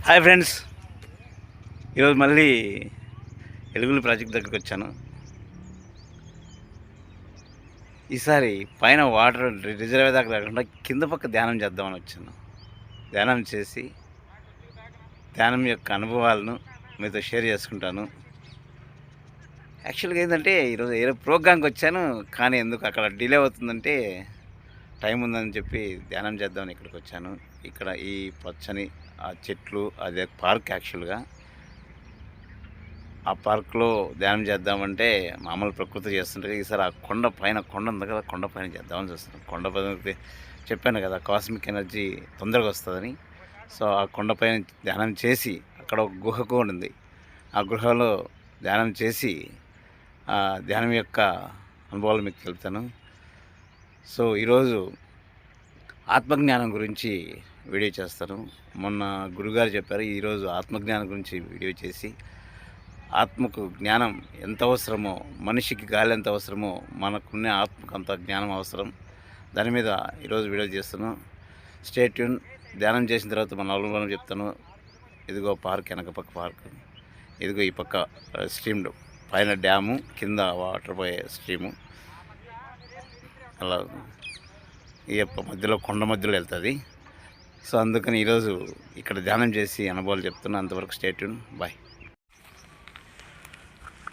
Hi friends, ఈరోజు మళ్ళీ ఎలుగులు project దగ్గరికి వచ్చాను. ఈసారి పైన వాటర్ రిజర్వ్ దాకా లేకుండా కింద పక్క ధ్యానం చేద్దామని వచ్చాను. ధ్యానం చేసి ధ్యానం యొక్క అనుభవాలను మీతో షేర్ చేసుకుంటాను. యాక్చువల్గా ఏంటంటే ఈరోజు ఏదో ప్రోగ్రామ్కి వచ్చాను, కానీ ఎందుకు అక్కడ డిలే అవుతుందంటే టైం ఉందని చెప్పి ధ్యానం చేద్దామని ఇక్కడికి వచ్చాను. ఇక్కడ ఈ పచ్చని ఆ చెట్లు, అదే పార్క్. యాక్చువల్గా ఆ పార్క్లో ధ్యానం చేద్దామంటే మామూలు ప్రకృతి చేస్తుంటే ఈసారి ఆ కొండ ఉంది కదా, కొండ పైన చేద్దామని చూస్తున్నాను. కొండ పైన చెప్పాను కదా, కాస్మిక్ ఎనర్జీ తొందరగా వస్తుందని. సో ఆ కొండపైన ధ్యానం చేసి అక్కడ ఒక గుహ కూడా ఉంది. ఆ గుహలో ధ్యానం చేసి ఆ ధ్యానం యొక్క అనుభవాలు మీకు తెలుపుతాను. సో ఈరోజు ఆత్మజ్ఞానం గురించి వీడియో చేస్తాను. మొన్న గురుగారు చెప్పారు, ఈరోజు ఆత్మజ్ఞానం గురించి వీడియో చేసి ఆత్మకు జ్ఞానం ఎంత అవసరమో, మనిషికి గాలి ఎంత అవసరమో మనకున్న ఆత్మకు అంత జ్ఞానం అవసరం. దాని మీద ఈరోజు వీడియో చేస్తున్నాను. Stay tune. ధ్యానం చేసిన తర్వాత మన అనుభవం చెప్తాను. ఇదిగో పార్క్, వెనక పక్క పార్క్, ఇదిగో ఈ పక్క స్ట్రీమ్, పైన డ్యాము, కింద వాటర్ పోయే స్ట్రీము. అలా ఈ యొక్క మధ్యలో కొండ మధ్యలో వెళ్తుంది. సో అందుకని ఈరోజు ఇక్కడ ధ్యానం చేసి అనుభవాలు చెప్తున్నా. అంతవరకు స్టే ట్యూన్. బాయ్.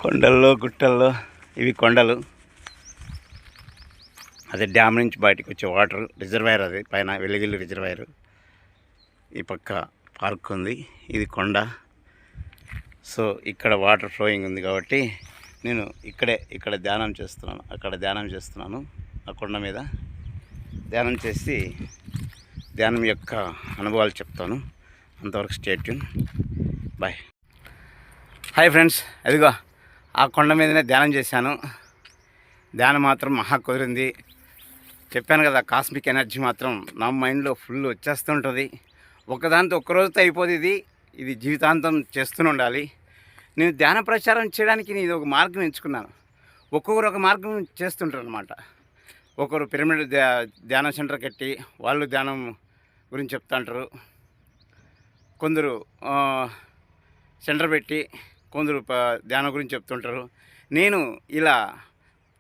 కొండల్లో గుట్టల్లో ఇవి కొండలు, అదే డ్యామ్ నుంచి బయటకు వచ్చే వాటర్ రిజర్వాయర్, అది పైన వెలిగిల్లి రిజర్వాయర్. ఈ పక్క పార్క్ ఉంది, ఇది కొండ. సో ఇక్కడ వాటర్ ఫ్లోయింగ్ ఉంది కాబట్టి నేను ఇక్కడ ధ్యానం చేస్తున్నాను. అక్కడ ధ్యానం చేస్తున్నాను, ఆ కొండ మీద ధ్యానం చేసి ధ్యానం యొక్క అనుభవాలు చెప్తాను. అంతవరకు stay tune. Bye. Hi friends, అదిగో ఆ కొండ మీదనే ధ్యానం చేశాను. ధ్యానం మాత్రం మహా కుదిరింది. చెప్పాను కదా, కాస్మిక్ ఎనర్జీ మాత్రం నా మైండ్లో ఫుల్ వచ్చేస్తుంటుంది. ఒకదాంతో ఒక్కరోజుతో అయిపోదు. ఇది జీవితాంతం చేస్తూనే ఉండాలి. నేను ధ్యాన ప్రచారం చేయడానికి నేను ఒక మార్గం ఎంచుకున్నాను. ఒక్కొక్కరు ఒక మార్గం చేస్తుంటారు అనమాట. ఒకరు పిరమిడ్ ధ్యాన సెంటర్ కట్టి వాళ్ళు ధ్యానం గురించి చెప్తుంటారు. కొందరు సెంటర్ పెట్టి కొందరు ధ్యానం గురించి చెప్తుంటారు. నేను ఇలా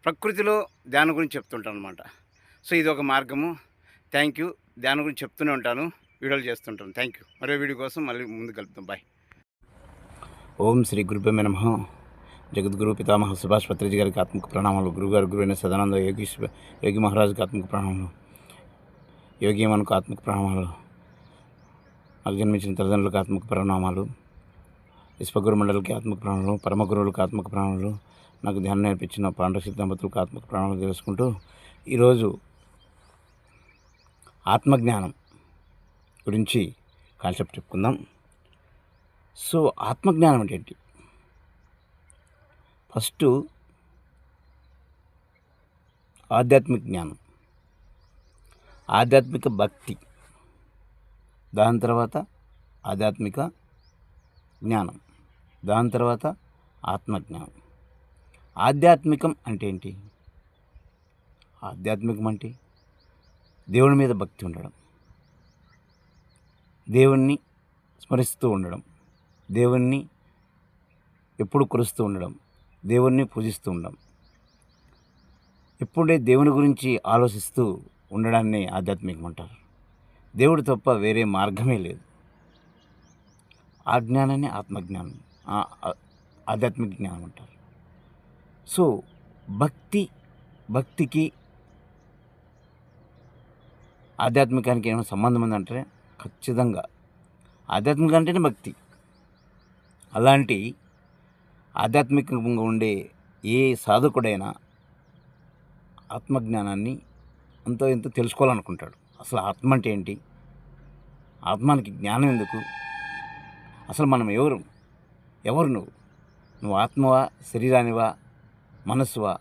ప్రకృతిలో ధ్యానం గురించి చెప్తుంటాను అనమాట. సో ఇది ఒక మార్గము. Thank you. ధ్యానం గురించి చెప్తూనే ఉంటాను, వీడియోలు చేస్తుంటాను. Thank you. మరో వీడియో కోసం మళ్ళీ ముందు కలుపుతాం. బాయ్. ఓం శ్రీ గురుభ్యో నమః. జగద్గురు పితామహ సుభాష్ పత్రిజీ గారికి ఆత్మక ప్రణామాలు. గురుగారు గురువైన సదానంద యోగి మహారాజుకి ఆత్మక ప్రణామాలు. యోగి మనకు ఆత్మక ప్రణామాలు. నాకు జన్మించిన తల్లిదండ్రులకు ఆత్మక ప్రణామాలు. విశ్వగురు మండలికి ఆత్మక ప్రణామాలు. పరమ గురువులకు ఆత్మక ప్రణామాలు. నాకు ధ్యానం నేర్పించిన పాండవశక్తి దంపతులకు ఆత్మక ప్రణామాలు తెలుసుకుంటూ ఈరోజు ఆత్మజ్ఞానం గురించి కాన్సెప్ట్ చెప్పుకుందాం. సో ఆత్మజ్ఞానం అంటే ఏంటి? ఫస్ట్ ఆధ్యాత్మిక జ్ఞానం, ఆధ్యాత్మిక భక్తి, దాని తర్వాత ఆధ్యాత్మిక జ్ఞానం, దాని తర్వాత ఆత్మజ్ఞానం. ఆధ్యాత్మికం అంటే ఏంటి? ఆధ్యాత్మికం అంటే దేవుని మీద భక్తి ఉండడం, దేవుణ్ణి స్మరిస్తూ ఉండడం, దేవుణ్ణి ఎప్పుడు కొలుస్తూ ఉండడం, దేవుణ్ణి పూజిస్తూ ఉండడం, ఎప్పుడే దేవుని గురించి ఆలోచిస్తూ ఉండడాన్ని ఆధ్యాత్మికం అంటారు. దేవుడు తప్ప వేరే మార్గమే లేదు. ఆ జ్ఞానాన్ని ఆత్మజ్ఞానం, ఆధ్యాత్మిక జ్ఞానం అంటారు. సో భక్తికి ఆధ్యాత్మికానికి ఏమైనా సంబంధం ఉందంటే ఖచ్చితంగా ఆధ్యాత్మిక అంటేనే భక్తి. అలాంటి ఆధ్యాత్మికంగా ఉండే ఏ సాధకుడైనా ఆత్మజ్ఞానాన్ని ఎంతో ఎంతో తెలుసుకోవాలనుకుంటాడు. అసలు ఆత్మ అంటే ఏంటి? ఆత్మానికి జ్ఞానం ఎందుకు? అసలు మనం ఎవరు నువ్వు ఆత్మవా, శరీరానివా, మనస్సువా,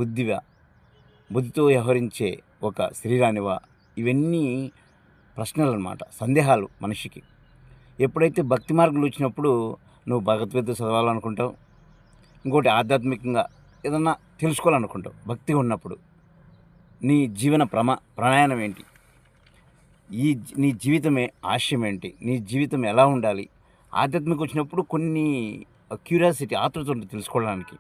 బుద్ధివా, బుద్ధితో వ్యవహరించే ఒక శరీరానివా? ఇవన్నీ ప్రశ్నలు అన్నమాట, సందేహాలు మనిషికి. ఎప్పుడైతే భక్తి మార్గంలో వచ్చినప్పుడు నువ్వు భగవద్గీత చదవాలనుకుంటావు, ఇంకోటి ఆధ్యాత్మికంగా ఏదన్నా తెలుసుకోవాలనుకుంటావు. భక్తిగా ఉన్నప్పుడు నీ జీవన ప్రయాణం ఏంటి? నీ జీవితమే ఆశయం ఏంటి, నీ జీవితం ఎలా ఉండాలి, ఆధ్యాత్మిక వచ్చినప్పుడు కొన్ని క్యూరియాసిటీ ఆతృత ఉంటుంది తెలుసుకోవడానికి.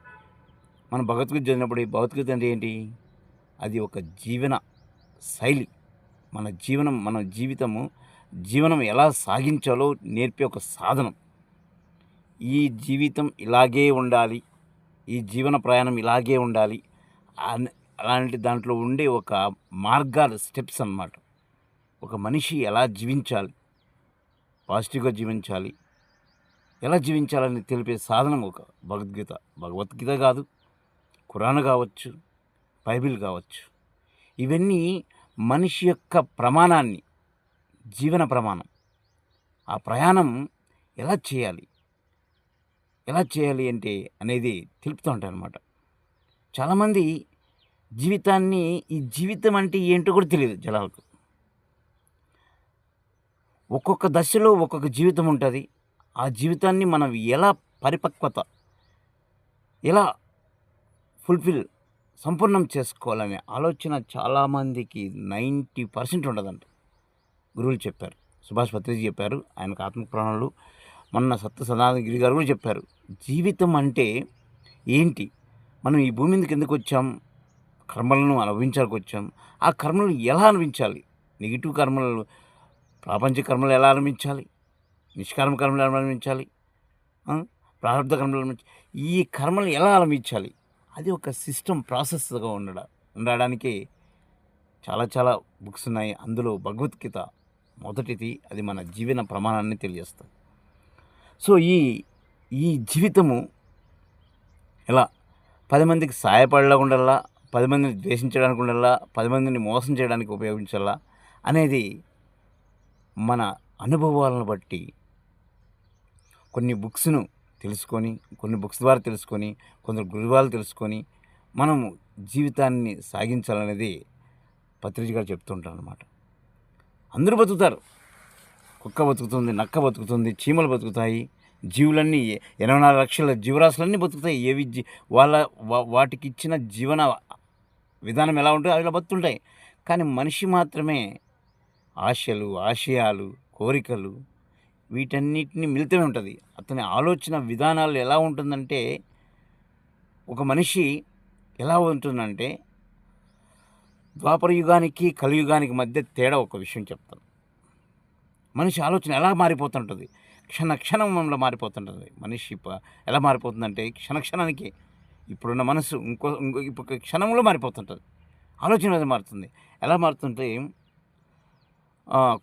మనం భగవద్గీత చదివినప్పుడు ఈ భగవద్గీత అంటే ఏంటి, అది ఒక జీవన శైలి. మన జీవనం ఎలా సాగించాలో నేర్పే ఒక సాధనం. ఈ జీవితం ఇలాగే ఉండాలి, ఈ జీవన ప్రయాణం ఇలాగే ఉండాలి అన్ అలాంటి దాంట్లో ఉండే ఒక మార్గాలు, స్టెప్స్ అన్నమాట. ఒక మనిషి ఎలా జీవించాలి, పాజిటివ్‌గా జీవించాలి, ఎలా జీవించాలని తెలిపే సాధనం ఒక భగవద్గీత. భగవద్గీత కాదు, ఖురాన్ కావచ్చు, బైబిల్ కావచ్చు. ఇవన్నీ మనిషి యొక్క ప్రమాణాన్ని, జీవన ప్రమాణం, ఆ ప్రయాణం ఎలా చేయాలి, ఎలా చేయాలి అంటే అనేది తెలుపుతూ ఉంటాయన్నమాట. చాలామంది జీవితాన్ని, ఈ జీవితం అంటే ఏంటో కూడా తెలియదు జనాలకు. ఒక్కొక్క దశలో ఒక్కొక్క జీవితం ఉంటుంది. ఆ జీవితాన్ని మనం ఎలా పరిపక్వత, ఎలా ఫుల్ఫిల్, సంపూర్ణం చేసుకోవాలనే ఆలోచన చాలామందికి 90% ఉండదంట. గురువులు చెప్పారు. సుభాష్ పత్రిజీ చెప్పారు. ఆయనకు ఆత్మ పురాణాలు, మొన్న సత్య సదానందగిరి గారు కూడా చెప్పారు. జీవితం అంటే ఏంటి, మనం ఈ భూమి మీదకి ఎందుకు వచ్చాం, కర్మలను అనుభవించడానికి వచ్చాం. ఆ కర్మలు ఎలా అనుభవించాలి, నెగిటివ్ కర్మలు, ప్రాపంచిక కర్మలు ఎలా అనుభవించాలి, నిష్కామ కర్మలు ఎలా అనుభవించాలి, ప్రారంభ కర్మలు ఈ కర్మలు ఎలా అనుభవించాలి, అది ఒక సిస్టమ్, ప్రాసెస్గా ఉండడానికి చాలా చాలా బుక్స్ ఉన్నాయి. అందులో భగవద్గీత మొదటిది. అది మన జీవన ప్రమాణాన్ని తెలియజేస్తుంది. సో ఈ జీవితము ఎలా 10 మందికి సహాయపడేలా ఉండాలా, 10 మందిని ద్వేషించడానికి ఉండాలా, 10 మందిని మోసం చేయడానికి ఉపయోగించాలా అనేది మన అనుభవాలను బట్టి కొన్ని బుక్స్ను తెలుసుకొని, కొన్ని బుక్స్ ద్వారా తెలుసుకొని, కొందరు గురువాలు తెలుసుకొని మనము జీవితాన్ని సాగించాలనేది పత్రిజీ గారు చెప్తుంటారు అన్నమాట. అందరూ బతుకుతారు. కుక్క బతుకుతుంది, నక్క బతుకుతుంది, చీమలు బతుకుతాయి, జీవులన్నీ 84 లక్షల జీవరాశులన్నీ బతుకుతాయి. ఏవి వాటికి ఇచ్చిన జీవన విధానం ఎలా ఉంటుందో అవి బతుకుతుంటాయి. కానీ మనిషి మాత్రమే ఆశలు, ఆశయాలు, కోరికలు, వీటన్నిటిని మిళితమే ఉంటుంది. అతని ఆలోచన విధానాలు ఎలా ఉంటుందంటే, ఒక మనిషి ఎలా ఉంటుందంటే, ద్వాపర యుగానికి కలియుగానికి మధ్య తేడా ఒక విషయం చెప్తాను. మనిషి ఆలోచన ఎలా మారిపోతుంటుంది, క్షణంలో మారిపోతుంటుంది. మనిషి ఎలా మారిపోతుందంటే, క్షణానికి ఇప్పుడున్న మనసు ఇంకొక క్షణంలో మారిపోతుంటుంది. ఆలోచన మీద మారుతుంది. ఎలా మారుతుంటే,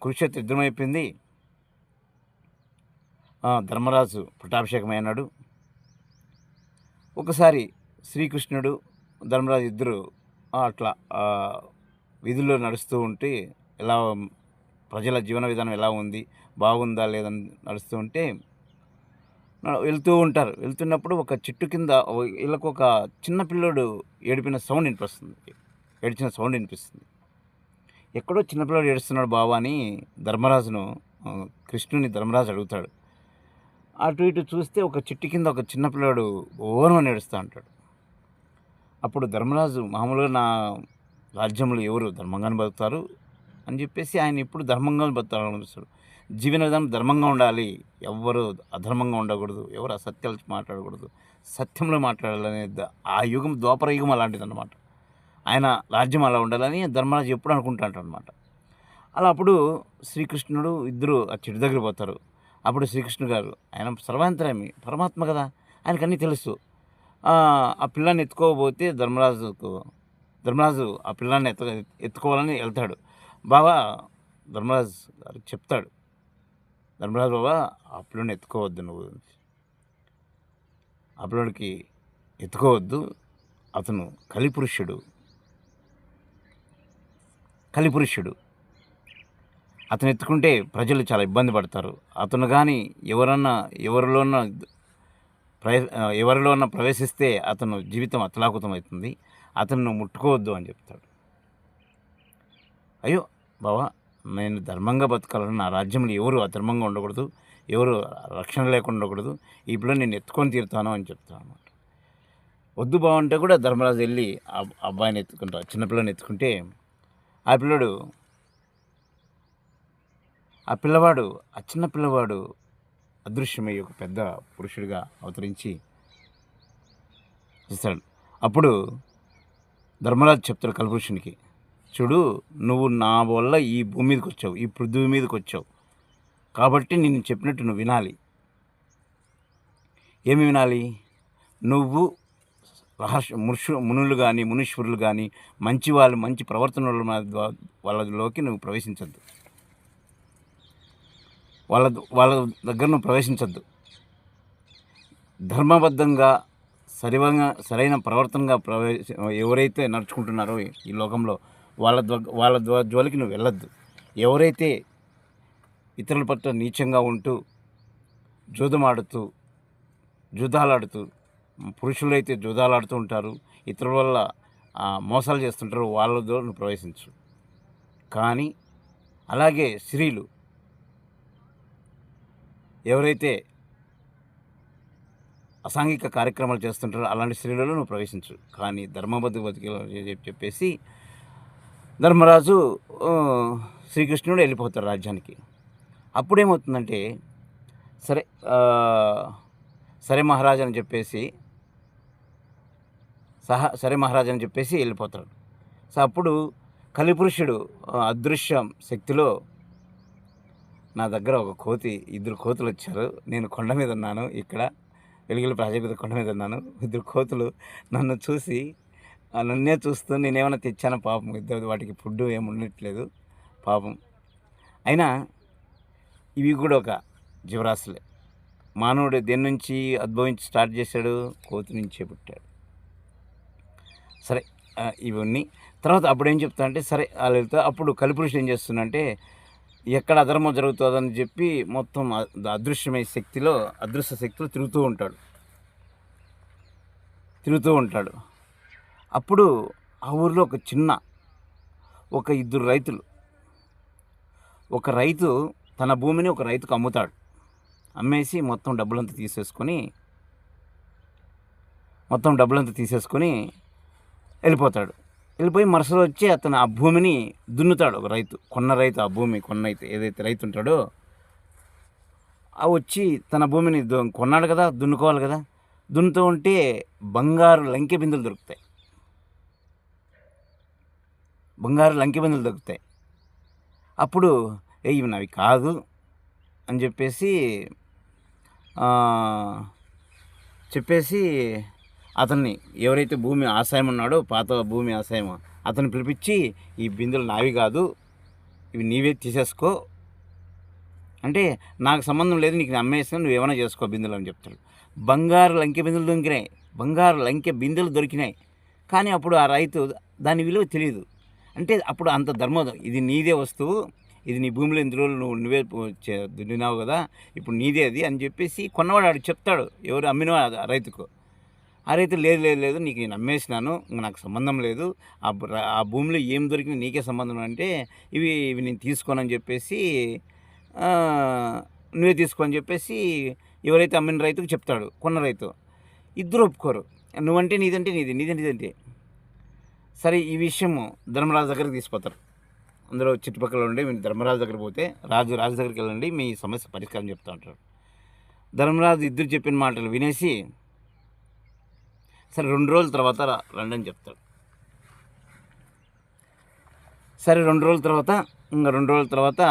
కురుక్షేత్ర యుద్ధం అయిపోయింది. ధర్మరాజు పట్టాభిషేకం అయినాడు. ఒకసారి శ్రీకృష్ణుడు, ధర్మరాజు ఇద్దరు అట్లా వీధుల్లో నడుస్తూ ఉంటే, ఎలా ప్రజల జీవన విధానం ఎలా ఉంది, బాగుందా లేదని నడుస్తూ ఉంటే వెళ్తూ ఉంటారు. వెళ్తున్నప్పుడు ఒక చెట్టు కింద వీళ్ళకు ఒక చిన్న పిల్లోడు ఏడిచిన సౌండ్ వినిపిస్తుంది. ఎక్కడో చిన్నపిల్లాడు ఏడుస్తున్నాడు బావా అని ధర్మరాజు అడుగుతాడు. అటు ఇటు చూస్తే ఒక చెట్టు కింద ఒక చిన్నపిల్లాడు ఓరమని ఏడుస్తూ ఉంటాడు. అప్పుడు ధర్మరాజు, మామూలుగా నా రాజ్యంలో ఎవరు ధర్మంగానే బతుకుతారు అని చెప్పేసి ఆయన ఇప్పుడు ధర్మంగా బతుకుతాడు. జీవన విధానం ధర్మంగా ఉండాలి, ఎవరు అధర్మంగా ఉండకూడదు, ఎవరు అసత్యాలు మాట్లాడకూడదు, సత్యంలో మాట్లాడాలనే ఆ యుగం, ద్వాపర యుగం అలాంటిది అన్నమాట. ఆయన రాజ్యం అలా ఉండాలని ధర్మరాజు ఎప్పుడు అనుకుంటాడు అనమాట. అలా అప్పుడు శ్రీకృష్ణుడు ఇద్దరు ఆ చెట్టు దగ్గర పోతారు. అప్పుడు శ్రీకృష్ణుడు గారు, ఆయన సర్వాంతరామి, పరమాత్మ కదా, ఆయనకు అన్నీ తెలుసు. ఆ పిల్లాన్ని ఎత్తుకోబోతే ధర్మరాజు ఆ పిల్లాన్ని ఎత్తుకోవాలని వెళ్తాడు. బాబా ధర్మరాజు గారు చెప్తాడు, ధర్మరాజు బాబా ఆ పిల్లని ఎత్తుకోవద్దు, నువ్వు ఆ పిల్లడికి ఎత్తుకోవద్దు, అతను కలిపురుషుడు, అతను ఎత్తుకుంటే ప్రజలు చాలా ఇబ్బంది పడతారు. అతను కానీ ఎవరిలోన ప్రవేశిస్తే అతను జీవితం అతలాకుతం అవుతుంది, అతను ముట్టుకోవద్దు అని చెప్తాడు. అయ్యో బావా, నేను ధర్మంగా బతకాలని, నా రాజ్యంలో ఎవరు అధర్మంగా ఉండకూడదు, ఎవరు రక్షణ లేకుండా ఉండకూడదు, ఈ పిల్లని నేను ఎత్తుకొని తీరుతాను అని చెప్తాను అనమాట. వద్దు బావంటే కూడా ధర్మరాజు వెళ్ళి ఆ అబ్బాయిని ఎత్తుకుంటారు. చిన్నపిల్లని ఎత్తుకుంటే ఆ పిల్లడు ఆ చిన్న పిల్లవాడు అదృశ్యమై ఒక పెద్ద పురుషుడిగా అవతరించి చూస్తాడు. అప్పుడు ధర్మరాజు చెప్తాడు కల్పురుషునికి, చూడు, నువ్వు నా వల్ల ఈ భూమి మీదకి వచ్చావు, ఈ పృథ్వీ మీదకి వచ్చావు, కాబట్టి నేను చెప్పినట్టు నువ్వు వినాలి. ఏమి వినాలి? నువ్వు మునులు కానీ మునీశ్వరులు కానీ మంచి వాళ్ళు, మంచి ప్రవర్తన వాళ్ళలోకి నువ్వు ప్రవేశించద్దు. వాళ్ళ దగ్గర నువ్వు ప్రవేశించద్దు. ధర్మబద్ధంగా సరైన ప్రవర్తనగా ఎవరైతే నడుచుకుంటున్నారో ఈ లోకంలో వాళ్ళ జోలికి నువ్వు వెళ్ళొద్దు. ఎవరైతే ఇతరుల పట్ల నీచంగా ఉంటూ జూదాలాడుతూ పురుషులైతే జూదాలాడుతూ ఉంటారు, ఇతరుల వల్ల మోసాలు చేస్తుంటారు, వాళ్ళతో నువ్వు ప్రవేశించు. కానీ అలాగే స్త్రీలు ఎవరైతే అసాంఘిక కార్యక్రమాలు చేస్తుంటారో అలాంటి స్త్రీలలో నువ్వు ప్రవేశించు. కానీ చెప్పేసి ధర్మరాజు శ్రీకృష్ణుడు వెళ్ళిపోతాడు రాజ్యానికి. అప్పుడేమవుతుందంటే సరే మహారాజు అని చెప్పేసి వెళ్ళిపోతాడు. సో అప్పుడు కలిపురుషుడు అదృశ్య శక్తిలో, నా దగ్గర ఇద్దరు కోతులు వచ్చారు, నేను కొండ మీద ఉన్నాను, ఇక్కడ వెలుగుల ప్రాజెక్టు కొండ మీద ఉన్నాను, ఇద్దరు కోతులు నన్ను చూసి నన్నే చూస్తూ నేనేమైనా తెచ్చాను పాపం, ఇద్దరు వాటికి ఫుడ్ ఏమి ఉండట్లేదు పాపం. అయినా ఇవి కూడా ఒక జీవరాశులే. మానవుడు దేని నుంచి ఉద్భవించి స్టార్ట్ చేశాడు? కోతి నుంచే పుట్టాడు. సరే, ఇవన్నీ తర్వాత అప్పుడు ఏం చెప్తా అంటే, సరే వాళ్ళు వెళ్తా. అప్పుడు కలిపురుషుడు ఏం చేస్తుందంటే, ఎక్కడ అధర్మం జరుగుతుందని చెప్పి మొత్తం అదృశ్య శక్తిలో తిరుగుతూ ఉంటాడు. అప్పుడు ఆ ఊరిలో ఒక ఇద్దరు రైతులు, ఒక రైతు తన భూమిని ఒక రైతుకు అమ్ముతాడు. అమ్మేసి మొత్తం డబ్బులంతా తీసేసుకొని వెళ్ళిపోతాడు. వెళ్ళిపోయి మరుసలో వచ్చి అతను ఆ భూమిని దున్నుతాడు. ఒక రైతు, ఆ భూమి అయితే ఏదైతే రైతు ఉంటాడో ఆ వచ్చి తన భూమిని కొన్నాడు కదా, దున్నుకోవాలి కదా. దున్నుతూ ఉంటే బంగారు లంకె బిందెలు దొరుకుతాయి. అప్పుడు ఇవి నావి కాదు అని చెప్పేసి అతన్ని, ఎవరైతే భూమి ఆశయం ఉన్నాడో, పాత భూమి ఆశయం, అతన్ని పిలిపించి, ఈ బిందెలు నావి కాదు, ఇవి నీవే తీసేసుకో, అంటే నాకు సంబంధం లేదు, నీకు అమ్మేస్తాను, నువ్వు ఏమైనా చేసుకో బిందెలు అని చెప్తాడు. బంగారు లంకె బిందెలు దొరికినాయి. కానీ అప్పుడు ఆ రైతు దాని విలువ తెలియదు. అంటే అప్పుడు అంత ఇది నీదే వస్తువు, ఇది నీ భూమిలో ఇందులో నువ్వే దున్నినావు కదా, ఇప్పుడు నీదే అది అని చెప్పేసి కొన్నవాడు చెప్తాడు. ఎవరు అమ్మిన ఆ రైతుకు. ఆ రైతు లేదు, నీకు నేను అమ్మేసినాను, నాకు సంబంధం లేదు, ఆ భూమిలో ఏం దొరికినా నీకే సంబంధం అంటే ఇవి నేను తీసుకోనని చెప్పేసి, నువ్వే తీసుకో అని చెప్పేసి ఎవరైతే అమ్మిన రైతుకు చెప్తాడు. కొన్న రైతు ఇద్దరు ఒప్పుకోరు. నువ్వంటే నీదంటే నీదంటే. సరే, ఈ విషయము ధర్మరాజు దగ్గరికి తీసుకుపోతారు. అందులో చుట్టుపక్కల ఉండి ధర్మరాజు దగ్గరికి పోతే, రాజు దగ్గరికి వెళ్ళండి, మీ సమస్య పరిష్కారం చెప్తా ఉంటాడు. ధర్మరాజు ఇద్దరు చెప్పిన మాటలు వినేసి, సరే 2 రోజుల తర్వాత రండి అని చెప్తాడు. సరే 2 రోజుల తర్వాత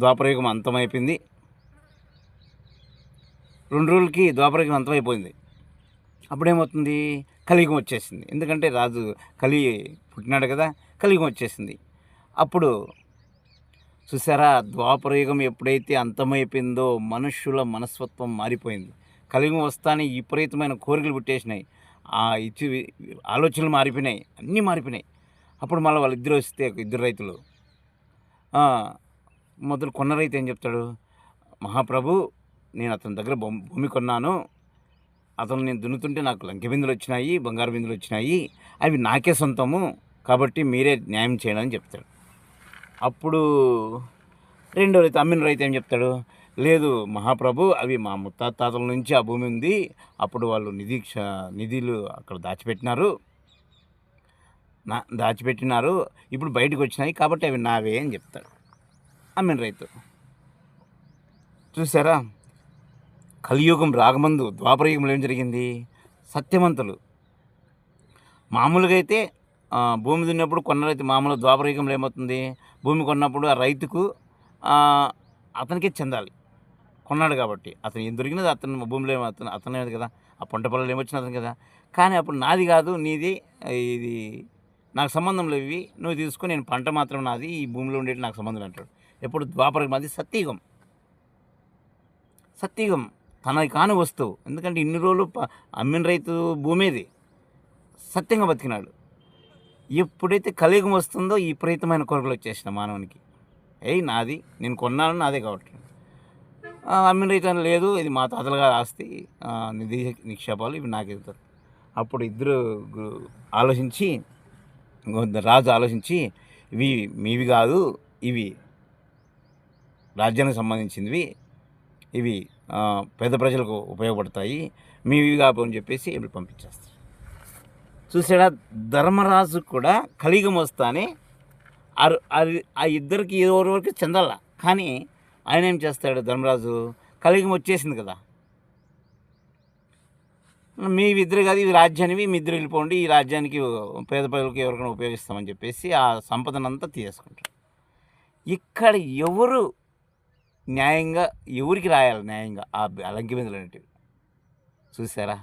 ద్వాపరయుగం అంతమైపోయింది. 2 రోజులకి ద్వాపరయుగం అంతమైపోయింది. అప్పుడేమవుతుంది? కలియుగం వచ్చేసింది. ఎందుకంటే రాజు పుట్టినాడు కదా, కలియుగం వచ్చేసింది. అప్పుడు చూసారా, ద్వాపరయుగం ఎప్పుడైతే అంతమైపోయిందో మనుష్యుల మనస్తత్వం మారిపోయింది. కలియుగం వస్తానే విపరీతమైన కోరికలు పుట్టేసినాయి, ఆలోచనలు మారిపోయినాయి, అన్నీ మారిపోయినాయి. అప్పుడు మళ్ళీ వాళ్ళిద్దరు వస్తే, ఇద్దరు రైతులు, మొదలు కొన్న రైతు ఏం చెప్తాడు? మహాప్రభు, నేను అతని దగ్గర భూమి కొన్నాను, అతను నేను దున్నుతుంటే నాకు లంకె బిందులు వచ్చినాయి, బంగారు బిందులు వచ్చినాయి, అవి నాకే సొంతము, కాబట్టి మీరే న్యాయం చేయండి అని చెప్తాడు. అప్పుడు రెండో రైతు, అమ్మిన రైతు ఏం చెప్తాడు? లేదు మహాప్రభు, అవి మా ముత్తాతల నుంచి ఆ భూమి ఉంది, అప్పుడు వాళ్ళు నిధులు అక్కడ దాచిపెట్టినారు, ఇప్పుడు బయటకు వచ్చినాయి, కాబట్టి అవి నావే అని చెప్తాడు అమ్మిన రైతు. చూసారా, కలియుగం రాకముందు ద్వాపరయుగంలో ఏం జరిగింది? సత్యవంతులు మామూలుగా అయితే భూమి దున్నప్పుడు కొన్న మామూలుగా ద్వాపరయుగంలో ఏమవుతుంది? భూమి కొన్నప్పుడు ఆ రైతుకు అతనికే చెందాలి. కొన్నాడు కాబట్టి అతను ఏం దొరికినది అతను భూమిలో అతనే కదా, ఆ పంట పొలాలు ఏమొచ్చినా అతను కదా. కానీ అప్పుడు నాది కాదు నీది, ఇది నాకు సంబంధం లేవు, ఇవి నువ్వు తీసుకొని, నేను పంట మాత్రం నాది, ఈ భూమిలో ఉండేది నాకు సంబంధం అంటాడు. ఎప్పుడు ద్వాపరయుగం, అది సత్యయుగం. సత్యయుగం తనది కాని వస్తువు, ఎందుకంటే ఇన్ని రోజులు అమ్మిన రైతు భూమేది, సత్యంగా బతికినాడు. ఎప్పుడైతే కలియుగం వస్తుందో ఈ విపరీతమైన కోరికలు వచ్చేసిన మానవునికి, నాది, నేను కొన్నాను, నాదే కాబట్టి. అమ్మిన రైతు లేదు, ఇది మా తాతల గారి ఆస్తి, నిధి నిక్షేపాలు ఇవి నాకు ఇస్తారు. అప్పుడు ఇద్దరు ఆలోచించి, రాజు ఆలోచించి, ఇవి మీవి కాదు, ఇవి రాజ్యానికి సంబంధించినవి, ఇవి పేద ప్రజలకు ఉపయోగపడతాయి, మీవి కాదని చెప్పేసి ఇవి పంపించేస్తారు. చూసాడా, ధర్మరాజు కూడా కలియుగం వస్తానే ఆ ఇద్దరికి ఎవరికి చెందాల. కానీ ఆయన ఏం చేస్తాడు, ధర్మరాజు, కలియుగం వచ్చేసింది కదా, మీ ఇద్దరు కాదు, ఇవి రాజ్యానివి, మీ ఇద్దరు వెళ్ళిపోండి, ఈ రాజ్యానికి పేద ప్రజలకు ఎవరికైనా ఉపయోగిస్తామని చెప్పేసి ఆ సంపదనంతా తీసేసుకుంటారు. ఇక్కడ ఎవరు న్యాయంగా, ఎవరికి రాయాలి న్యాయంగా ఆ అలంకి బిందులు అనేటివి? చూసారా,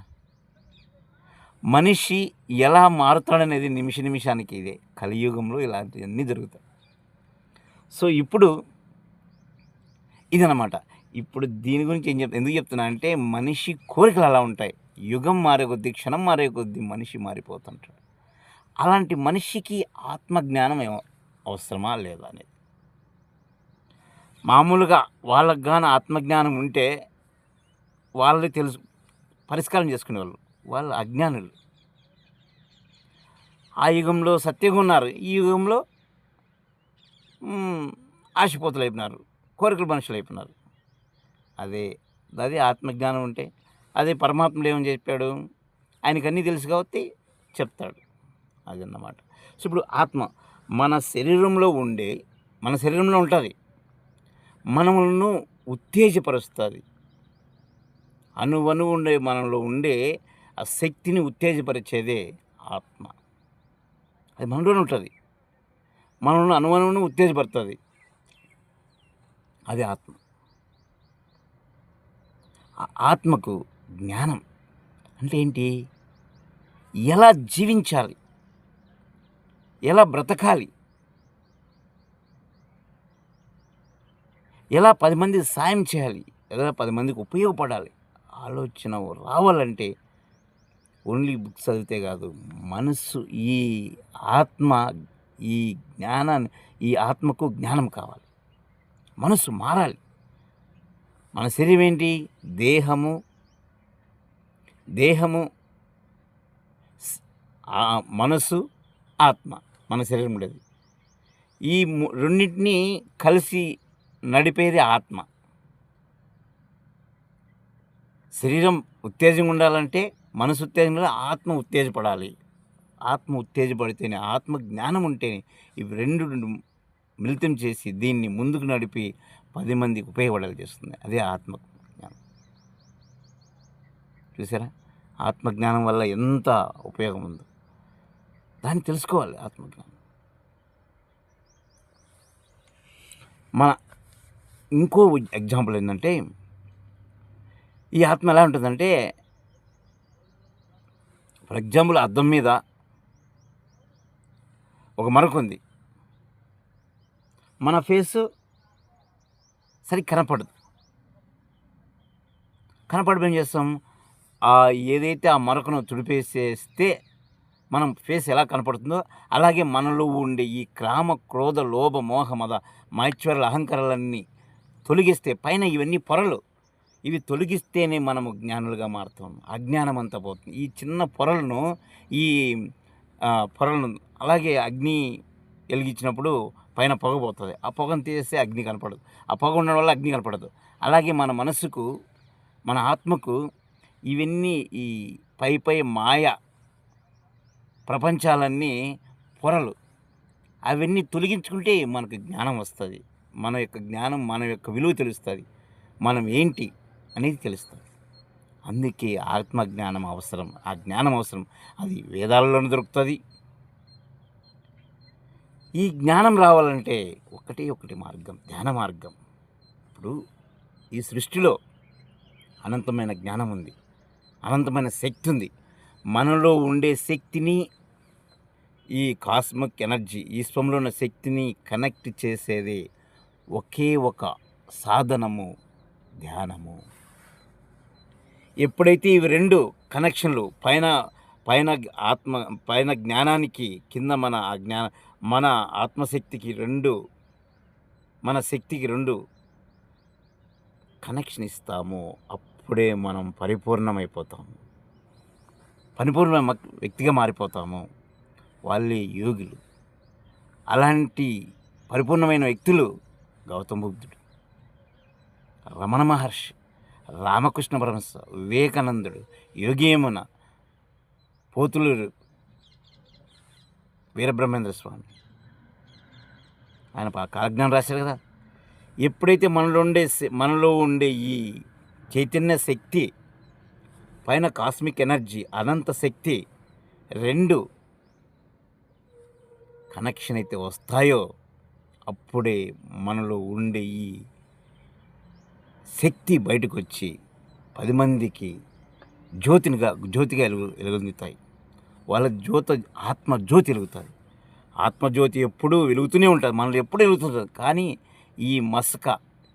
మనిషి ఎలా మారుతాడనేది నిమిషానికి ఇదే కలియుగంలో ఇలాంటివన్నీ జరుగుతాయి. సో ఇప్పుడు ఇదన్నమాట. ఇప్పుడు దీని గురించి ఎందుకు చెప్తున్నా అంటే, మనిషి కోరికలు అలా ఉంటాయి. యుగం మారే కొద్దీ, క్షణం మారే కొద్దీ మనిషి మారిపోతుంటాడు. అలాంటి మనిషికి ఆత్మజ్ఞానం అవసరమా లేదా అనేది, మామూలుగా వాళ్ళకు కానీ ఆత్మజ్ఞానం ఉంటే వాళ్ళని తెలుసు పరిష్కారం చేసుకునేవాళ్ళు, వాళ్ళు అజ్ఞానులు. ఆ యుగంలో సత్యంగా ఉన్నారు, ఈ యుగంలో ఆశపోతులు అయిపోయినారు, కోరికలు మనుషులు అయిపోయినారు. అదే ఆత్మజ్ఞానం ఉంటే, అదే పరమాత్ముడు ఏమని చెప్పాడు, ఆయనకు అన్నీ తెలుసు కాబట్టి చెప్తాడు. అదన్నమాట. సో ఇప్పుడు ఆత్మ మన శరీరంలో ఉంటుంది, మనములను ఉత్తేజపరుస్తుంది. అణువణువు ఉండే మనలో ఉండే ఆ శక్తిని ఉత్తేజపరిచేదే ఆత్మ. అది మనలోనే ఉంటుంది, మనల్ని అణువణువును ఉత్తేజపడుతుంది, అది ఆత్మ. ఆత్మకు జ్ఞానం అంటే ఏంటి? ఎలా జీవించాలి, ఎలా బ్రతకాలి, ఎలా 10 మందికి సాయం చేయాలి, ఎలా 10 మందికి ఉపయోగపడాలి, ఆలోచన రావాలంటే ఓన్లీ బుక్స్ చదివితే కాదు, మనసు, ఈ ఆత్మ, ఈ జ్ఞానాన్ని, ఈ ఆత్మకు జ్ఞానం కావాలి, మనసు మారాలి. మన శరీరం ఏంటి? దేహము మనసు, ఆత్మ, మన శరీరం ఉండేది. ఈ రెండింటినీ కలిసి నడిపేది ఆత్మ. శరీరం ఉత్తేజంగా ఉండాలంటే మనసు ఉత్తేజంగా, ఆత్మ ఉత్తేజపడాలి. ఆత్మ ఉత్తేజపడితేనే, ఆత్మ జ్ఞానం ఉంటేనే, ఇవి రెండు మిళితం చేసి దీన్ని ముందుకు నడిపి 10 మందికి ఉపయోగపడాలి చేస్తుంది. అదే ఆత్మ జ్ఞానం. చూసారా, ఆత్మజ్ఞానం వల్ల ఎంత ఉపయోగం ఉందో దాన్ని తెలుసుకోవాలి. ఆత్మజ్ఞానం మన ఇంకో ఎగ్జాంపుల్ ఏంటంటే, ఈ ఆత్మ ఎలా ఉంటుందంటే, ఫర్ ఎగ్జాంపుల్ అద్దం మీద ఒక మరక ఉంది, మన ఫేసు సరిగ్గా కనపడదు. ఏం చేస్తాం, ఏదైతే ఆ మరకను తుడిపేసేస్తే మనం ఫేస్ ఎలా కనపడుతుందో, అలాగే మనలో ఉండే ఈ క్రామ, క్రోధ, లోభ, మోహ, మద, మాశ్చర్యాల, అహంకారాలన్నీ తొలగిస్తే, పైన ఇవన్నీ పొరలు, ఇవి తొలగిస్తేనే మనము జ్ఞానులుగా మారుతాం. అజ్ఞానం అంతా పోతుంది. ఈ చిన్న పొరలను అలాగే అగ్ని వెలిగించినప్పుడు పైన పొగ పోతుంది, ఆ పొగను తీసేస్తే అగ్ని కనపడదు, ఆ పొగ ఉండడం వల్ల అగ్ని కనపడదు. అలాగే మన మనసుకు, మన ఆత్మకు ఇవన్నీ ఈ పై మాయ ప్రపంచాలన్నీ పొరలు, అవన్నీ తొలగించుకుంటే మనకు జ్ఞానం వస్తుంది. మన యొక్క జ్ఞానం, మన యొక్క విలువ తెలుస్తుంది. మనం ఏంటి అనేది తెలుస్తుంది. అందుకే ఆత్మజ్ఞానం అవసరం. ఆ జ్ఞానం అవసరం. అది వేదాల్లోనే దొరుకుతుంది. ఈ జ్ఞానం రావాలంటే ఒకటి మార్గం, ధ్యాన మార్గం. ఇప్పుడు ఈ సృష్టిలో అనంతమైన జ్ఞానం ఉంది, అనంతమైన శక్తి ఉంది. మనలో ఉండే శక్తిని, ఈ కాస్మిక్ ఎనర్జీ, ఈ విశ్వంలో ఉన్న శక్తిని కనెక్ట్ చేసేది ఒకే ఒక సాధనము, ధ్యానము. ఎప్పుడైతే ఇవి రెండు కనెక్షన్లు పైన పైన పైన జ్ఞానానికి, కింద మన ఆత్మశక్తికి రెండు, మన శక్తికి రెండు కనెక్షన్ ఇస్తామో అప్పుడే మనం పరిపూర్ణమైపోతాము, పరిపూర్ణ వ్యక్తిగా మారిపోతాము. వాళ్ళే యోగులు. అలాంటి పరిపూర్ణమైన వ్యక్తులు గౌతమ బుద్ధుడు, రమణ మహర్షి, రామకృష్ణ పరమహంస, వివేకానందుడు, యోగేమున, పోతులూరు వీరబ్రహ్మేంద్ర స్వామి. ఆయన కాలజ్ఞానం రాశారు కదా. ఎప్పుడైతే మనలో ఉండే ఈ చైతన్య శక్తి, పైన కాస్మిక్ ఎనర్జీ, అనంత శక్తి రెండు కనెక్షన్ అయితే వస్తాయో అప్పుడే మనలో ఉండే ఈ శక్తి బయటకు వచ్చి 10 మందికి జ్యోతిగా వెలుగుతాయి. వాళ్ళ ఆత్మజ్యోతి వెలుగుతుంది. ఆత్మజ్యోతి ఎప్పుడూ వెలుగుతూనే ఉంటుంది, మనలో ఎప్పుడూ వెలుగుతుంటుంది. కానీ ఈ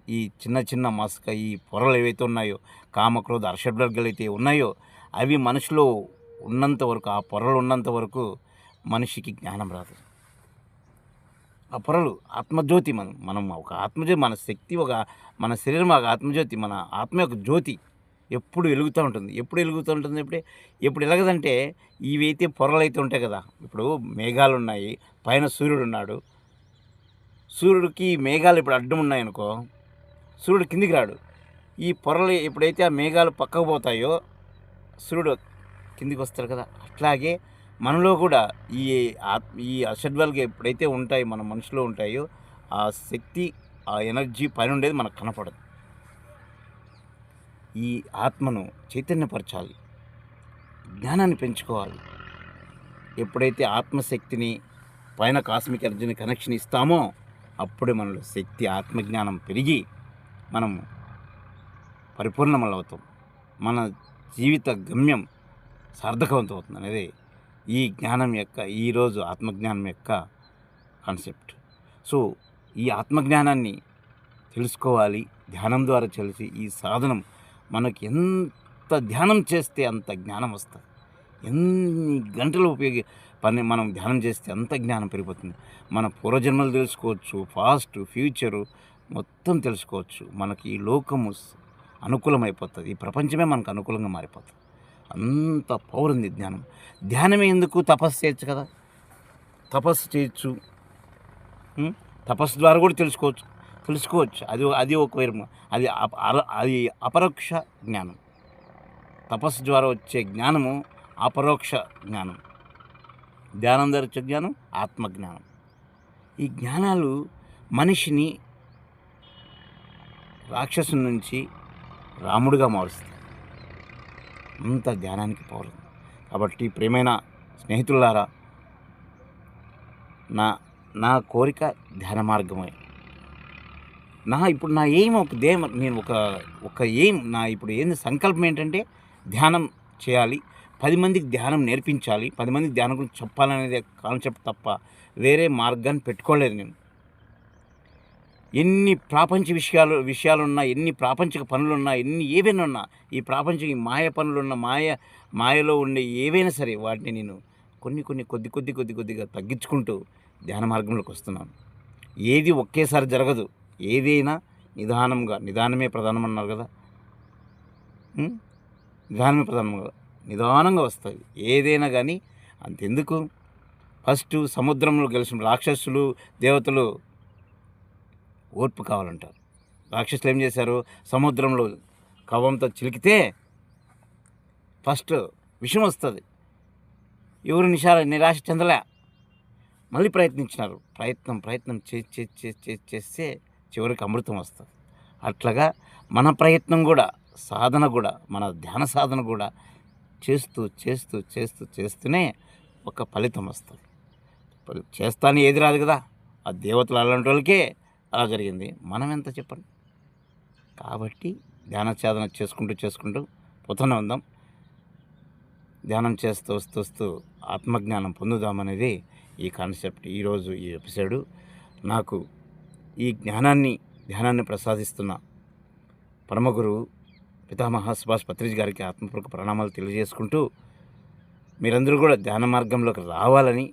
ఈ చిన్న మసక, ఈ పొరలు ఏవైతే ఉన్నాయో, కామక్రోధ హర్షడ్వర్గాలు అయితే ఉన్నాయో, అవి మనిషిలో ఉన్నంత వరకు, ఆ పొరలు ఉన్నంత వరకు మనిషికి జ్ఞానం రాదు. ఆ పొరలు ఆత్మజ్యోతి, మనం ఒక ఆత్మజ్యోతి, మన శక్తి, మన శరీరం ఒక ఆత్మజ్యోతి, మన ఆత్మ యొక్క జ్యోతి ఎప్పుడు వెలుగుతూ ఉంటుంది. ఎప్పుడు ఎలాగదంటే, ఇవైతే పొరలు అయితే ఉంటాయి కదా. ఇప్పుడు మేఘాలు ఉన్నాయి, పైన సూర్యుడు ఉన్నాడు. సూర్యుడికి మేఘాలు ఇప్పుడు అడ్డం ఉన్నాయనుకో, సూర్యుడు కిందికి రాడు. ఈ పొరలు ఎప్పుడైతే ఆ మేఘాలు పక్కకు పోతాయో సూర్యుడు కిందికి వస్తాడు కదా. అట్లాగే మనలో కూడా ఈ అషడ్వర్గాలు ఎప్పుడైతే ఉంటాయి, మన మనసులో ఉంటాయో, ఆ శక్తి, ఆ ఎనర్జీ పైన ఉండేది మనకు కనపడదు. ఈ ఆత్మను చైతన్యపరచాలి, జ్ఞానాన్ని పెంచుకోవాలి. ఎప్పుడైతే ఆత్మశక్తిని, పైన కాస్మిక్ ఎనర్జీని కనెక్షన్ ఇస్తామో అప్పుడే మనలో శక్తి, ఆత్మజ్ఞానం పెరిగి మనం పరిపూర్ణమవుతాం. మన జీవిత గమ్యం సార్థకవంతం అవుతుంది అనేది ఈ జ్ఞానం యొక్క, ఈరోజు ఆత్మజ్ఞానం యొక్క కాన్సెప్ట్. సో ఈ ఆత్మజ్ఞానాన్ని తెలుసుకోవాలి, ధ్యానం ద్వారా తెలిసి ఈ సాధనం మనకి ఎంత ధ్యానం చేస్తే అంత జ్ఞానం వస్తుంది. ఎన్ని గంటలు మనం ధ్యానం చేస్తే అంత జ్ఞానం పెరిగిపోతుంది. మన పూర్వజన్మలు తెలుసుకోవచ్చు, పాస్ట్, ఫ్యూచరు మొత్తం తెలుసుకోవచ్చు. మనకి ఈ లోకము అనుకూలమైపోతుంది, ఈ ప్రపంచమే మనకు అనుకూలంగా మారిపోతుంది. అంత పవర్ ఉంది ధ్యానం. ధ్యానమే ఎందుకు, తపస్సు చేయొచ్చు కదా. తపస్సు చేయొచ్చు, తపస్సు ద్వారా కూడా తెలుసుకోవచ్చు. అది ఒక వైపు, అది అపరోక్ష జ్ఞానం. తపస్సు ద్వారా వచ్చే జ్ఞానము అపరోక్ష జ్ఞానం. ధ్యానం ద్వారా వచ్చే జ్ఞానం ఆత్మజ్ఞానం. ఈ జ్ఞానాలు మనిషిని రాక్షసుని నుంచి రాముడిగా మారుస్తాయి. అంత ధ్యానానికి పవర్ ఉంది. కాబట్టి ప్రియమైన స్నేహితులారా, నా కోరిక ధ్యాన మార్గమే. ఇప్పుడు నా ఎయిమ్ నేను ఒక ఎయిమ్, ఇప్పుడు ఏంది సంకల్పం ఏంటంటే ధ్యానం చేయాలి, 10 మందికి ధ్యానం నేర్పించాలి, 10 మందికి ధ్యానం గురించి చెప్పాలనేది కాన్సెప్ట్ తప్ప వేరే మార్గాన్ని పెట్టుకోలేదు నేను. ఎన్ని ప్రాపంచిక విషయాలున్నా, ఎన్ని ప్రాపంచిక పనులున్నా, ఏవైనా ఉన్నా, ఈ ప్రాపంచిక మాయ పనులున్న, మాయలో ఉండే ఏవైనా సరే వాటిని నేను కొద్దిగా తగ్గించుకుంటూ ధ్యాన మార్గంలోకి వస్తున్నాను. ఏది ఒకేసారి జరగదు, ఏదైనా నిదానమే ప్రధానం అన్నారు కదా. నిదానమే ప్రధానం కదా, నిదానంగా వస్తుంది ఏదైనా కానీ. అంతెందుకు, ఫస్ట్ సముద్రంలో గెలిచిన రాక్షసులు, దేవతలు ఓర్పు కావాలంటారు. రాక్షసులు ఏం చేశారు, సముద్రంలో కవ్వంతో చిలికితే ఫస్ట్ విషం వస్తుంది. ఎవరు నిరాశ చెందలే, మళ్ళీ ప్రయత్నించినారు. ప్రయత్నం చేస్తే చివరికి అమృతం వస్తుంది. అట్లాగా మన ప్రయత్నం కూడా, సాధన కూడా, మన ధ్యాన సాధన కూడా చేస్తూ చేస్తూ చేస్తూ చేస్తూనే ఒక ఫలితం వస్తుంది. చేస్తాను ఏది రాదు కదా, ఆ దేవతలు అలాంటి వాళ్ళకే అలా జరిగింది, మనం ఎంత చెప్పండి. కాబట్టి ధ్యాన సాధన చేసుకుంటూ చేసుకుంటూ పోతూనే ఉందాం. ధ్యానం చేస్తూ వస్తూ వస్తూ ఆత్మజ్ఞానం పొందుదామనేది ఈ కాన్సెప్ట్. ఈరోజు ఈ ఎపిసోడు నాకు ఈ ధ్యానాన్ని ప్రసాదిస్తున్న పరమగురువు పితామహ సుభాష్ పత్రిజ్ గారికి ఆత్మపూర్వక ప్రణామాలు తెలియజేసుకుంటూ, మీరందరూ కూడా ధ్యాన మార్గంలోకి రావాలని